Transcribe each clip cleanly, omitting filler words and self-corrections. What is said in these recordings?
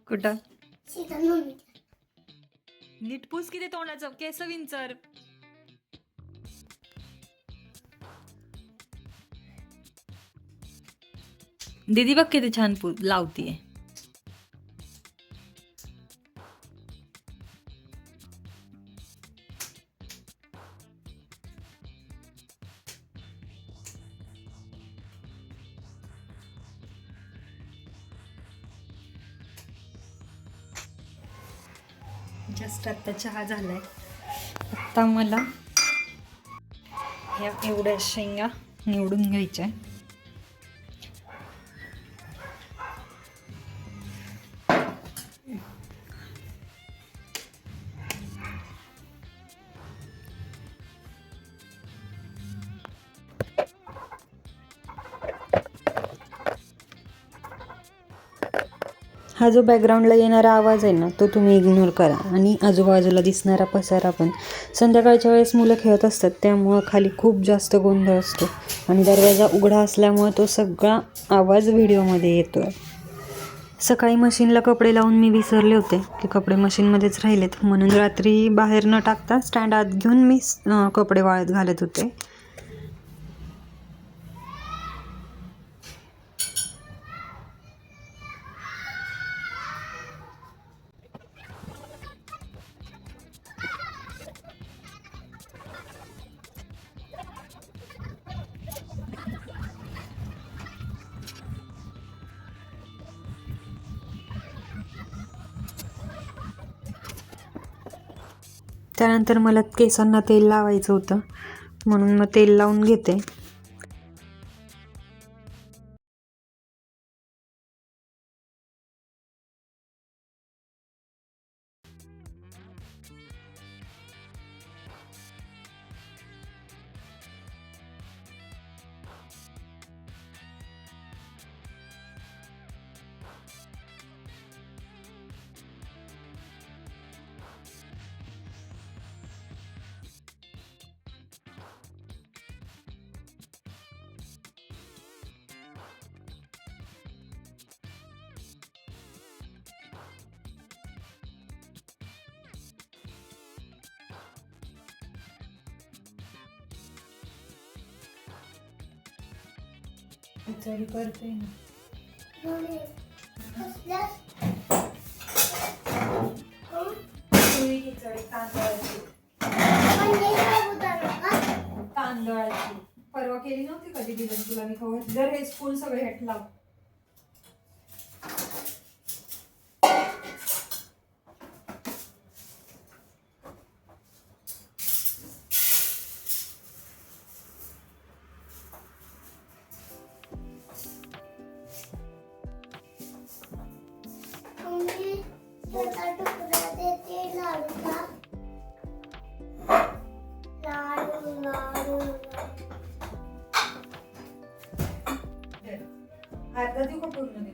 कुठं नीट पूस किती तोंडाचं केस विंचर. दीदी बघ किती छान लावतीये. जस्ट आता चहा झालाय. आता मला ह्या एवढ्या शेंगा निवडून घ्यायच्या. हा जो बॅकग्राऊंडला येणारा आवाज आहे ना, तो तुम्ही इग्नोर करा. आणि आजूबाजूला दिसणारा पसारा पण. संध्याकाळच्या वेळेस मुलं खेळत असतात, त्यामुळं खाली खूप जास्त गोंधळ असतो आणि दरवाजा उघडा असल्यामुळं तो सगळा आवाज व्हिडिओमध्ये येतो आहे. सकाळी मशीनला कपडे लावून मी विसरले होते की कपडे मशीनमध्येच राहिलेत, म्हणून रात्री बाहेर न टाकता स्टँड आत घेऊन मी कपडे वाळत घालत होते. त्यानंतर मला केसांना तेल लावायचं होतं, म्हणून मग तेल लावून घेते. खिचडी करते ना. खिचडी तांदळाची परवा केली नव्हती कधी दिलं तुला मी खाऊ. जर हे स्पून सगळे हेट लाव. अर्धा देऊ का पूर्ण दे?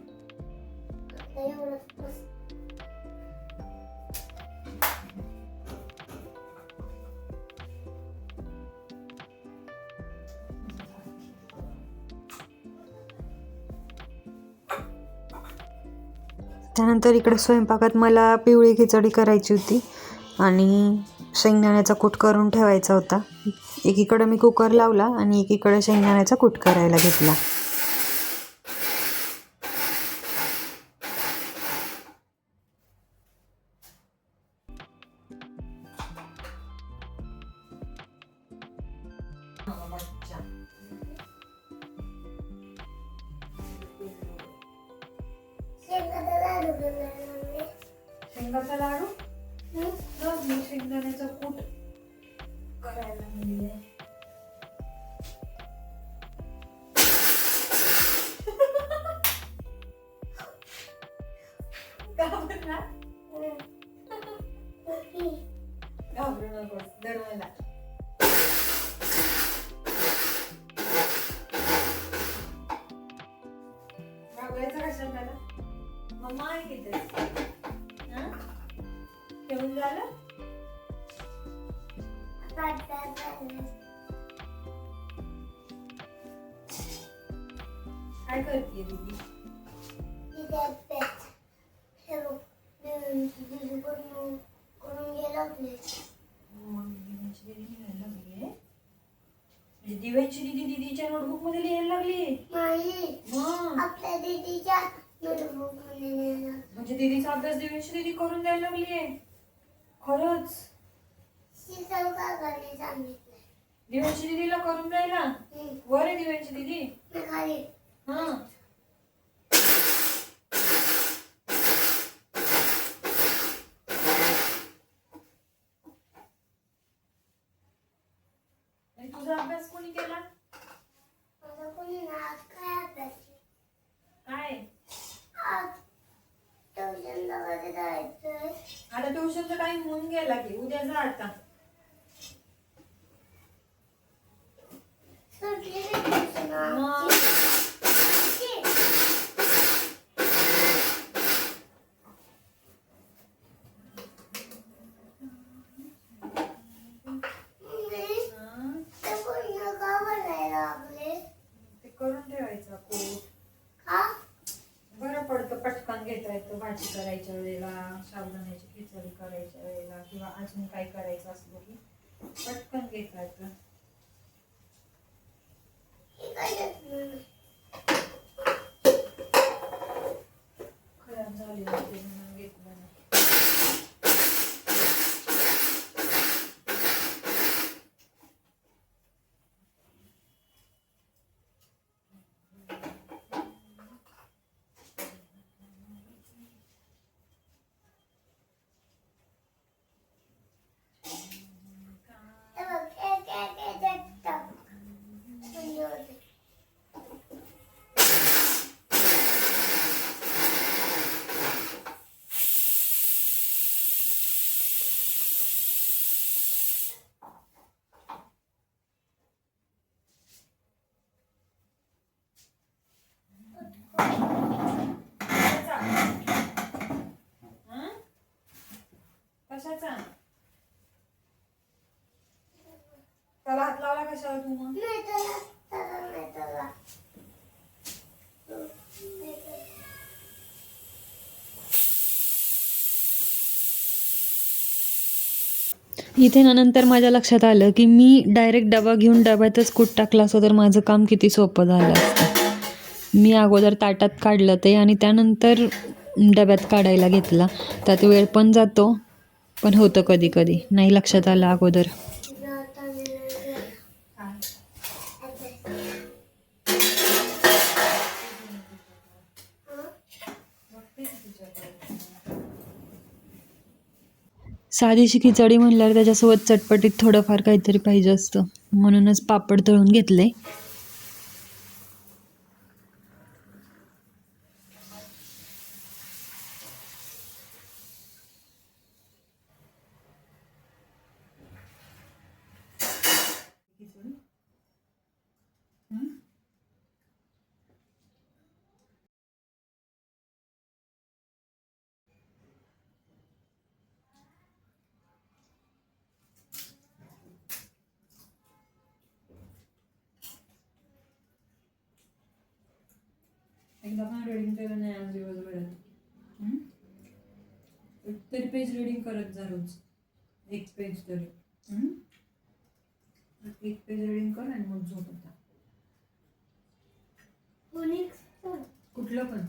त्यानंतर इकडे स्वयंपाकात मला पिवळी खिचडी करायची होती आणि शेंगदाण्याचा कूट करून ठेवायचा होता. एकीकडे मी कुकर लावला आणि एकीकडे शेंगदाण्याचा कूट करायला घेतला. शेंगाचा लाडू मी शेंगदाण्याचा कूट करायला म्हणजे घाबरू नकोस दरवाजा. घाबरायचं कशाला त्याला? मम्मा आहे किती केवढं झालं? काय करते दीदी? मग दिव्यांची दीदी लिहायला लागली आहे. म्हणजे दिव्यांची दीदी दीदीच्या नोटबुक मध्ये लिहायला लागली. आपल्या दीदीच्या नोटबुक मध्ये लिहायला. म्हणजे दीदीचा अभ्यास दिव्यांची दीदी करून द्यायला लागली आहे. खरंच शिकव का करणे सांगितलंय दिव्यांची दीदीला करून द्यायला. वर आहे दिव्यांची दीदी. खाली हा तुझा अभ्यास कोणी केला. माझा कोणी आज काय अभ्यास काय आज ट्युशनला कधी जायचंय. आता ट्युशनचा टाइम होऊन गेला की उद्या जा आता. सुटली ट्युशन करून ठेवायचा कोट. बरं पडतं पटकन घेता येतं. भाजी करायच्या वेळेला, साबुदाण्याची खिचडी करायच्या वेळेला किंवा अजून काही करायचं असलं की पटकन घेता येतं. खराब झाली होती म्हणून घेतलं नाही. कशाचा त्याला हात लावला कशाला तू मग. इथे ना नंतर माझ्या लक्षात आलं की मी डायरेक्ट डबा घेऊन डब्यातच कूट टाकला असं तर माझं काम किती सोपं झालं असतं. मी अगोदर ताटात काढलं ते आणि त्यानंतर डब्यात काढायला घेतला. त्यात वेळ पण जातो पण होतं कधी कधी नाही लक्षात आलं अगोदर. साधीशी खिचडी म्हणल्यावर त्याच्यासोबत चटपटीत थोडंफार काहीतरी पाहिजे असतं म्हणूनच पापड तळून घेतले. एकदा पण रीडिंग केलं नाही आज दिवसभरात. तरी पेज रीडिंग करत जा रोज. एक पेज तरी. एक पेज रीडिंग कर आणि मग झोप आता. कुठलं पण.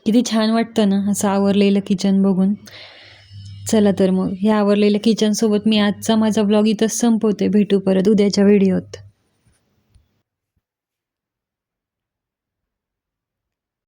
किती छान वाटतं ना असं आवरलेलं किचन बघून. चला तर मग ह्या आवरलेल्या किचनसोबत मी आजचा माझा ब्लॉग इथंच संपवते. भेटू परत उद्याच्या व्हिडिओत.